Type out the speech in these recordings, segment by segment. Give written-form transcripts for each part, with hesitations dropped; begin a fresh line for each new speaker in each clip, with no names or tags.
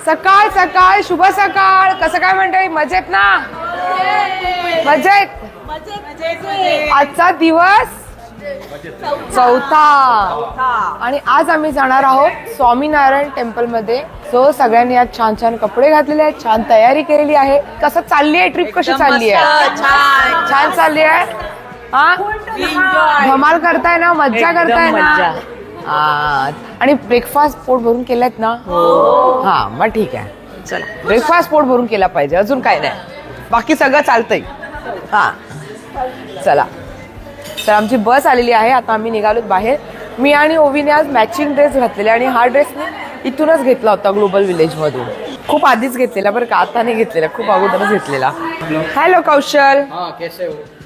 सकाळ सकाळ शुभ सकाळ. कसं काय मंडळी, मजेत ना? मजेत. आजचा दिवस चौथा आणि आज आम्ही जाणार आहोत स्वामीनारायण टेम्पल मध्ये. सो सगळ्यांनी आज छान छान कपडे घातलेले आहेत, छान तयारी केलेली आहे. कसं चालली आहे ट्रिप, कशी चालली आहे? छान चालली आहे. हा, धमाल करताय ना, मज्जा करताय ना? आणि ब्रेकफास्ट पोट भरून केलायत ना? हा, मग ठीक आहे. चला, ब्रेकफास्ट पोट भरून केला पाहिजे, अजून काय नाही, बाकी सगळं चालतंय. हा चला. तर आमची बस आलेली आहे, आता आम्ही निघालोत बाहेर. मी आणि ओवीने आज मॅचिंग ड्रेस घातलेले आणि हा ड्रेस इथूनच घेतला होता, ग्लोबल विलेज मधून. खूप आधीच घेतलेला बरं का, आता नाही घेतलेला, खूप अगोदरच घेतलेला. Hello Kaushal.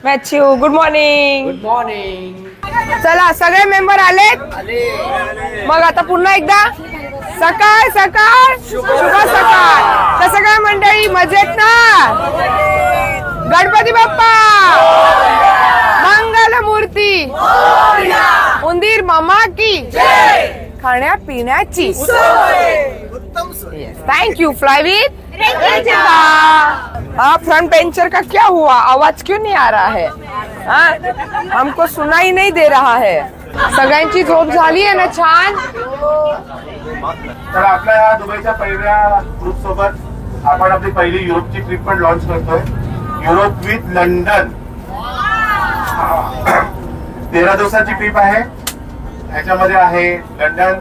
Matthew, good morning.
Good morning.
चला, सगळे मेंबर आलेत. मग आता पुन्हा एकदा सकाळ सकाळ शुभ सकाळ. कसं काय मंडळी, मजेत ना? गणपती बाप्पा मंगल मूर्ती, उंदीर मामा की खाण्या पिण्याची. Thank you. फ्लाई विथ हाँ, फ्रंट बेंचर का क्या हुआ, आवाज क्यों नहीं आ रहा है? हाँ, हमको सुनाई नहीं दे रहा है. सगळ्यांची झोप झाली आहे ना छान?
तर आपल्या या दुबईच्या पहिल्या ग्रुप सोबत आपण आपली पहिली युरोपची ट्रिप पण लॉन्च करतोय. Europe with London. 13 दिवसाची ट्रिप आहे. ह्याच्यामध्ये आहे London,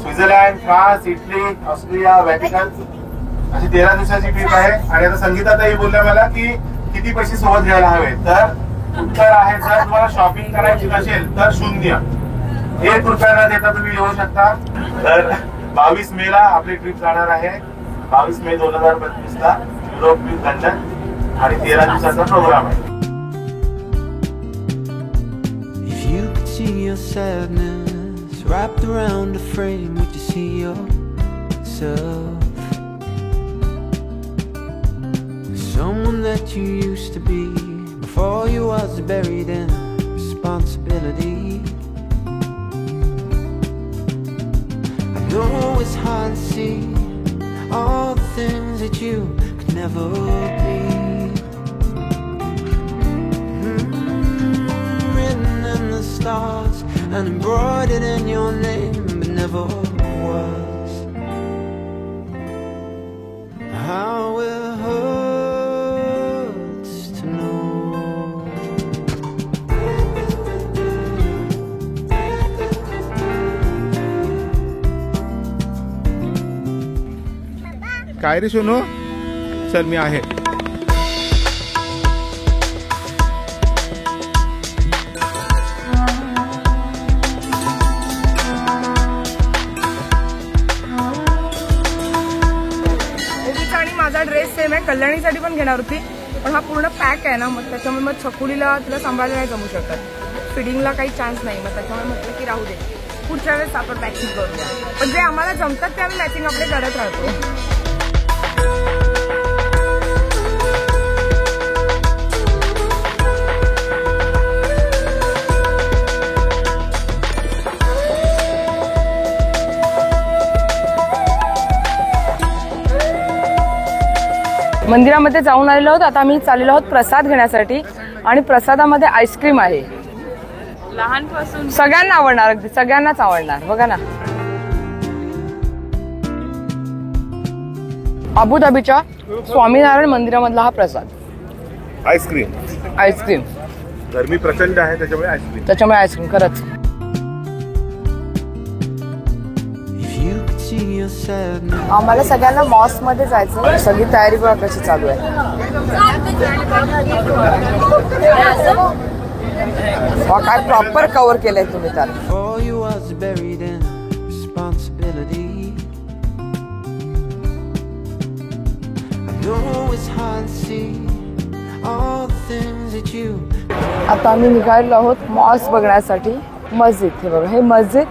Switzerland, France, Italy, Austria, Vatican अशी 13 दिवसाची ट्रिप आहे. आणि आता संगीताताई बोलल्या मला की किती पैसे सोबत घ्यायला हवे. तर उत्तर आहे, जर तुम्हाला शॉपिंग करायची नसेल तर 0. 1 रुपया न देता तुम्ही येऊ शकता. तर 22 मेला आपली ट्रिप जाणार आहे. 22 मे 2025 ला युरोप विथ लंडन आणि 13 दिवसाचा प्रोग्राम आहे.
Your sadness wrapped around a frame, would you see yourself? Someone that you used to be before you was buried in responsibility. I know it's hard to see all the things that you could never be. Stars and embroidered in your name, but never was. How it hurts to know.
काय रे सोनू, चल मी आहे.
माझा dress same आहे, कल्याणीसाठी पण घेणार होती, पण हा पूर्ण पॅक आहे ना, मग त्याच्यामुळे मग छकुलीला तिला सांभाळायला नाही जमू शकत. फिडिंगला काही चान्स नाही, मग त्याच्यामुळे म्हटलं की राहू दे, पुढच्या वेळेस आपण मॅचिंग करूया. पण जे आम्हाला जमतात ते आम्ही मॅचिंग आपले करत राहतो. मंदिरामध्ये जाऊन आलेलो आहोत. आता आम्ही चाललेलो आहोत प्रसाद घेण्यासाठी आणि प्रसादामध्ये आईस्क्रीम आहे. लहानपासून सगळ्यांना आवडणार, अगदी सगळ्यांनाच आवडणार. बघा ना, अबुधाबीच्या स्वामीनारायण मंदिरामधला हा प्रसाद. आईस्क्रीम
गरमी प्रचंड आहे त्याच्यामुळे आईस्क्रीम
खरंच. आम्हाला सगळ्यांना मॉस्क मध्ये जायचं. सगळी तयारी बघा कशी चालू आहे. काय प्रॉपर कव्हर केलंय तुम्ही त्याला. आता आम्ही निघालेलो आहोत मॉस्क बघण्यासाठी. मस्जिद, हे बघा, हे मस्जिद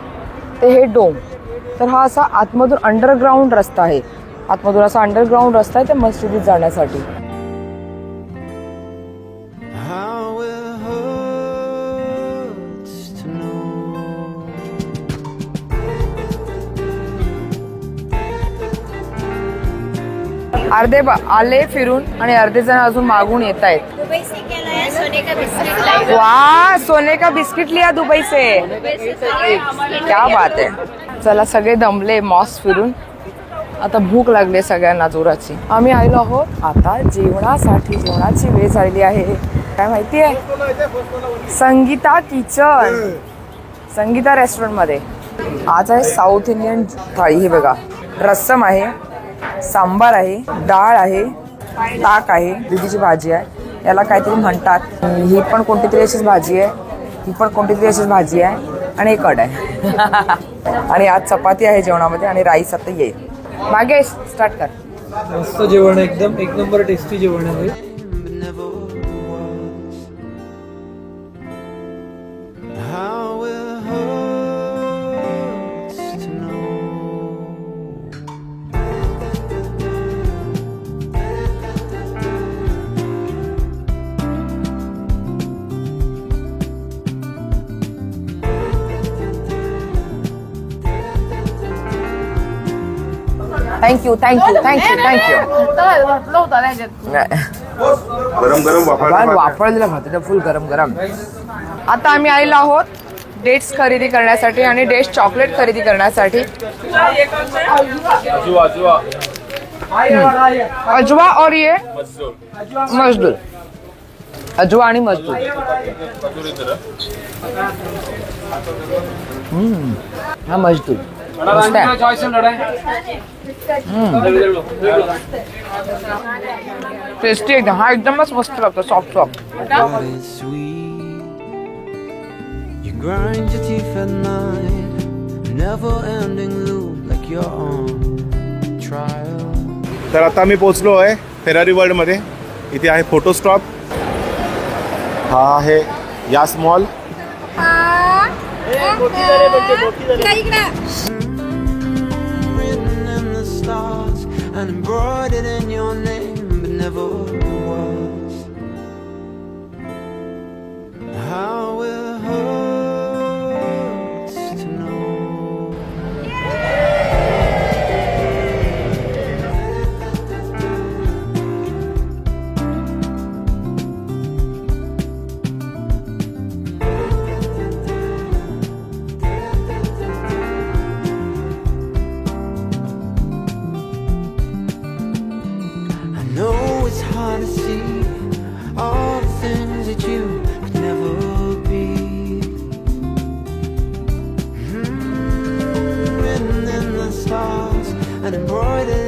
ते हे डोम. तर हा असा आतमधून अंडरग्राऊंड रस्ता आहे. आतमधून असा अंडरग्राऊंड रस्ता आहे त्या मस्जिदीत जाण्यासाठी. आले फिरून आणि अर्धे जण अजून मागून येत आहेत.
दुबई से क्या लाया? सोने का बिस्किट लाया.
वा सोने का बिस्किट लिया दुबई से. क्या बात आहे. चला सगळे दमले मॉस फिरून, आता भूक लागली सगळ्यांना जोराची. आम्ही आलो आहोत आता जेवणासाठी. जेवणाची वेळ झालेली आहे. काय माहिती आहे? संगीता किचन, संगीता रेस्टॉरंट मध्ये आज आहे साऊथ इंडियन थाळी. हे बघा, रस्सम आहे, सांबार आहे, डाळ आहे, ताक आहे, दुधीची भाजी आहे, याला काहीतरी म्हणतात. ही पण कोणती तरी अशीच भाजी आहे, ही पण कोणती तरी अशीच भाजी आहे आणि एक कढ आहे. आणि आज चपाती आहे जेवणामध्ये आणि राईस आता येईल. मागे स्टार्ट कर.
मस्त जेवण आहे, एकदम एक नंबर टेस्टी जेवण आहे.
but never was. How it hurts to know.
Thank you thank you thank you thank you.
गरम गरम
वापरलेलं भात फुल गरम गरम. आता आम्ही आलेलो आहोत डेट्स खरेदी करण्यासाठी आणि डेट्स चॉकलेट खरेदी करण्यासाठी. अजवा और ये मजदूर. अजवा आणि मजदूर. हा मजदूर मस्त आहे. टेस्टी एकदम. हा एकदमच मस्त लागतो, soft soft.
But it's sweet. You grind your teeth at night, never ending loop like you're on trial.
तर आता मी पोहोचलो आहे फेरारी वर्ल्ड मध्ये. इथे आहे फोटो स्टॉप. हा आहे यास mall.
Written in the stars and embroidered in your name, but never was. How it hurts to know. I know it's hard to see all the things that you could never be. Written in the stars and embroidered